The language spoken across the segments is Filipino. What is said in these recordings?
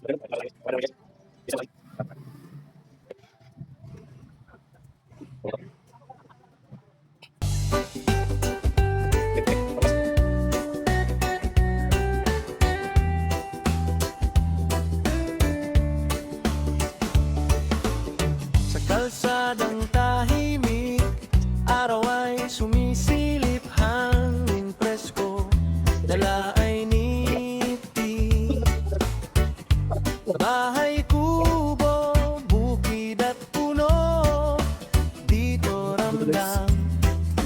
Sa kalsadang tahimik, araw ay sumisilip, hangin presko, dala ay niti. Bahay kubo, bukid at puno, dito ramdam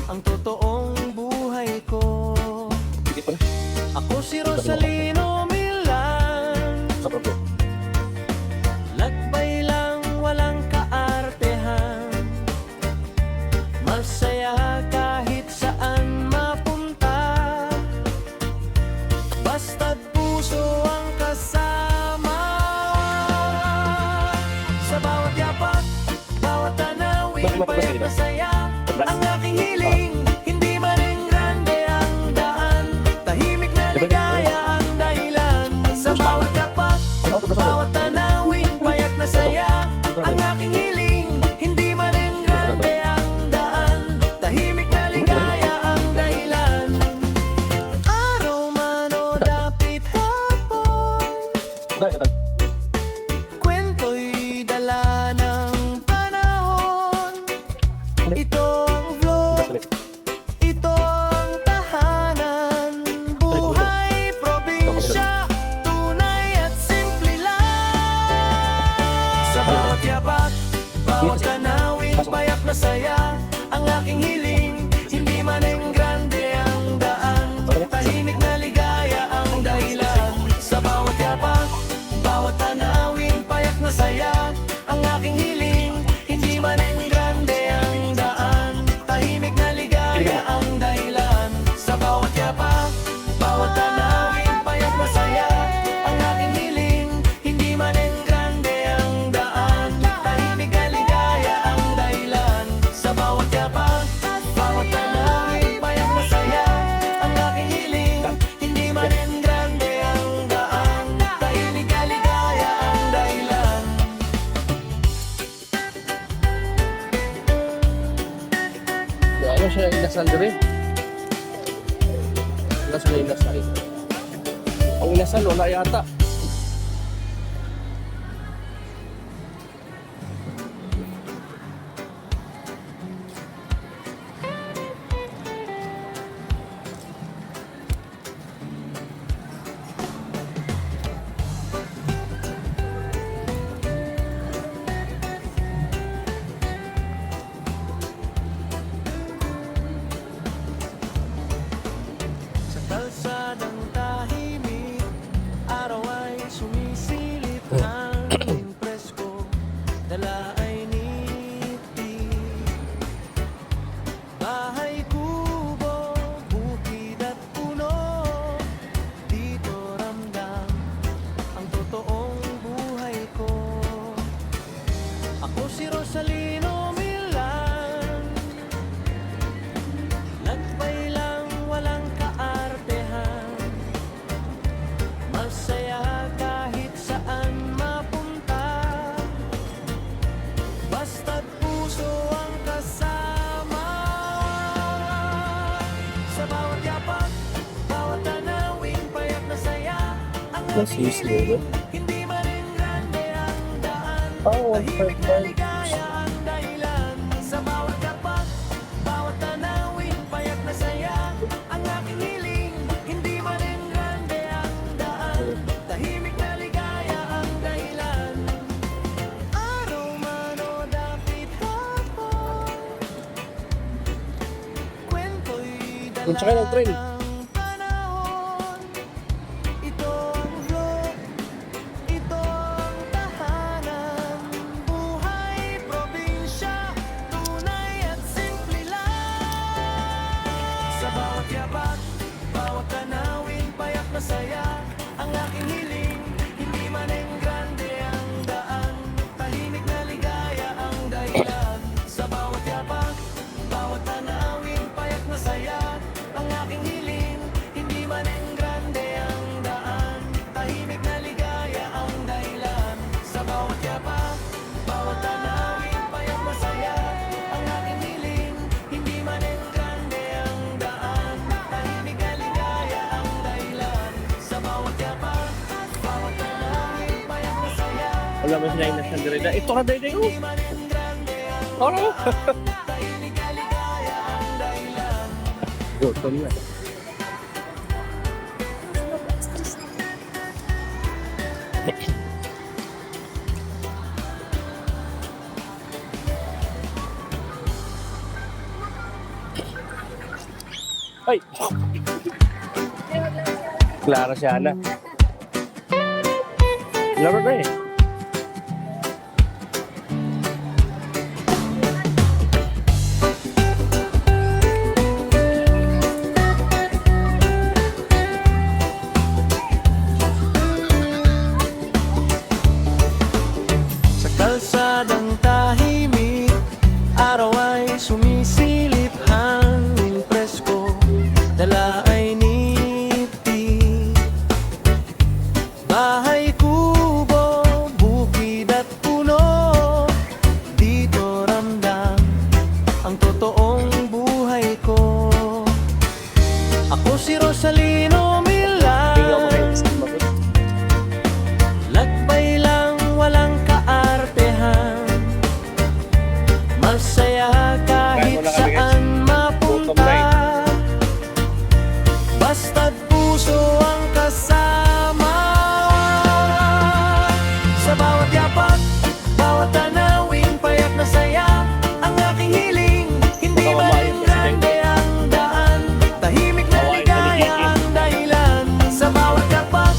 ang totoong buhay ko. Ako si Rosalino Milan, lakbay lang walang kaartehan, masaya kahit saan mapunta, basta't puso ang kasama. Sa bawat yapak, bawat tanawin, payak na saya, ang aking hiling, hindi maring grande ang daan, tahimik na ligaya ang dahilan. Sa bawat yapak, bawat tanawin, payak na saya, ang aking hiling, hindi maring grande ang daan, tahimik na ligaya ang dahilan. Araw man o dapit hapon, kwento'y dala ng panahon. Ito ang vlog, ito ang tahanan, buhay probinsya, tunay at simple lang. Sa bawat yapak, bawat tanawin, payak na saya, ang aking hiling, hindi maning grande ang daan, tahimik na ligaya ang dahilan. Sa bawat yapak, bawat tanawin, payak na saya, ang aking hiling, hindi maning grande ang daan, tahimik na ligaya ang dahilan. Sa bawat yapak, bawat tanawin, payak na saya, ang aking hiling, hindi maning grande ang daan, tahimik na ligaya ang dahilan. Sa bawat yapak, bawat tanawin, payak na saya, ang aking hiling, hindi maning grande ang daan, tahimik na ligaya ang dahilan. Ano siya inasal diri? Wala sila inasal. Ang inasal wala yata. Sa kalsadang tahimik, araw ay sumisilip, hangin presko, dala ay niti. Bahay kubo, bukid at puno, dito ramdam ang totoong buhay ko. Ako si Rosalino Milan, lakbay lang walang kaartehan, masaya kahit saan mapunta, basta't puso ang kasama. Sa bawat yapak, bawat tanawin, payak na saya, ang aking hiling, hindi maring grande ang daan, tahimik na ligaya ang dahilan. Sa bawat yapak, bawat tanawin, payak na saya, ang aking hiling, hindi maring grande ang daan, tahimik na ligaya ang dahilan. Araw man o dapit hapon, kwento'y dala Kung sakay ng train. ng panahon. Ito ang vlog, ito ang tahanan, buhay probinsya, tunay at simple lang. Sa bawat yapak, bawat tanawin, payak na saya, ang aking hiling, hindi maning grande ang daan, tahimik na ligaya ang dahilan. Sa bawat yapak, bawat tanawin, payak na saya, ang aking hiling, Wala ba sila yung nasa ito ka day oh. Ano? Gutom na. Ay! Clara si Ana. Laro na eh. Sa kalsadang tahimik, araw ay sumisilip, hangin presko, dala ay niti. Bahay kubo, bukid at puno, dito ramdam ang totoong buhay ko. Ako si Rosalino Milan, lakbay lang walang kaartehan, masaya kahit saan mapunta, basta't puso ang kasama. Sa bawat yapak, bawat tanawin, payak na saya ang aking hiling. Hindi ba rin grande ang daan, tahimik na ligaya ang dahilan. Sa bawat yapak,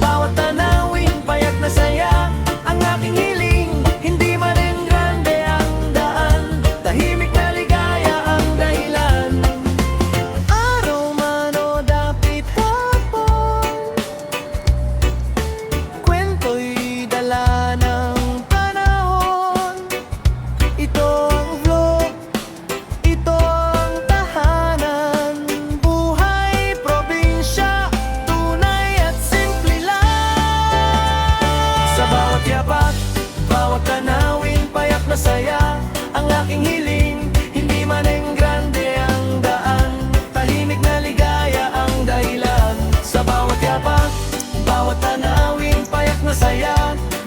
bawat tanawin, payak na saya ang aking hiling. Hindi man rin grande ang daan, tahimik na ligaya ang dahilan. Araw man o dapit hapon, kwento'y dala ng panahon. Ito ang vlog, ito ang tahanan, buhay probinsya, tunay at simple lang. Sa bawat yapak, bawat tanawin, payak na saya ang aking hiling. Hindi man ang grande ang daan, tahimik na ligaya ang dahilan. Sa bawat yapak, bawat tanawin, payak na saya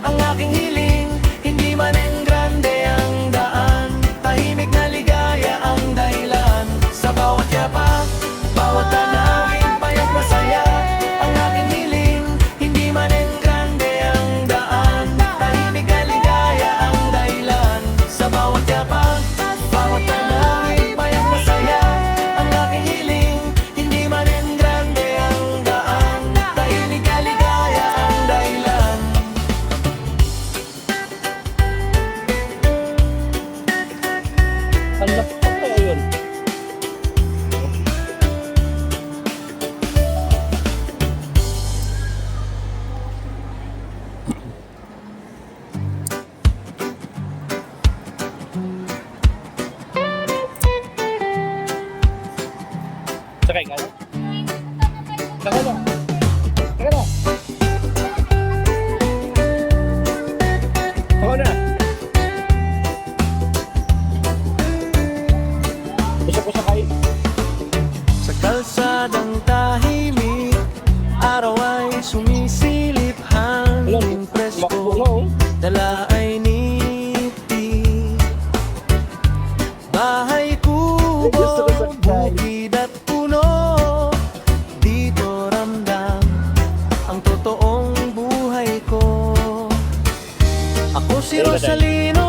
ang aking hiling. Hindi man ang grande ang daan, tahimik na ligaya ang dahilan. Sa bawat yapak, bawat tanawin, payak na saya ang aking hiling. Hindi man ang grande ang daan, tahimik na ligaya ang dahilan. Sa bawat yapak, bawat tanawin, payak na saya ang aking hiling. Hindi man ang grande ang daan, tahimik na ligaya ang dahilan. Ang lapit pa kaya yun. Sakay ka na? Sakay na. Sakay na. Ako na. Gusto ko sakay. Sa kalsadang tahimik, araw ay sumisilip, hangin presko, Makuno. dala ay niti. Bahay kubo, Gusto ko sakay. bukid at puno, dito ramdam ang totoong buhay ko. Ako si Ayun na, Day. Rosalino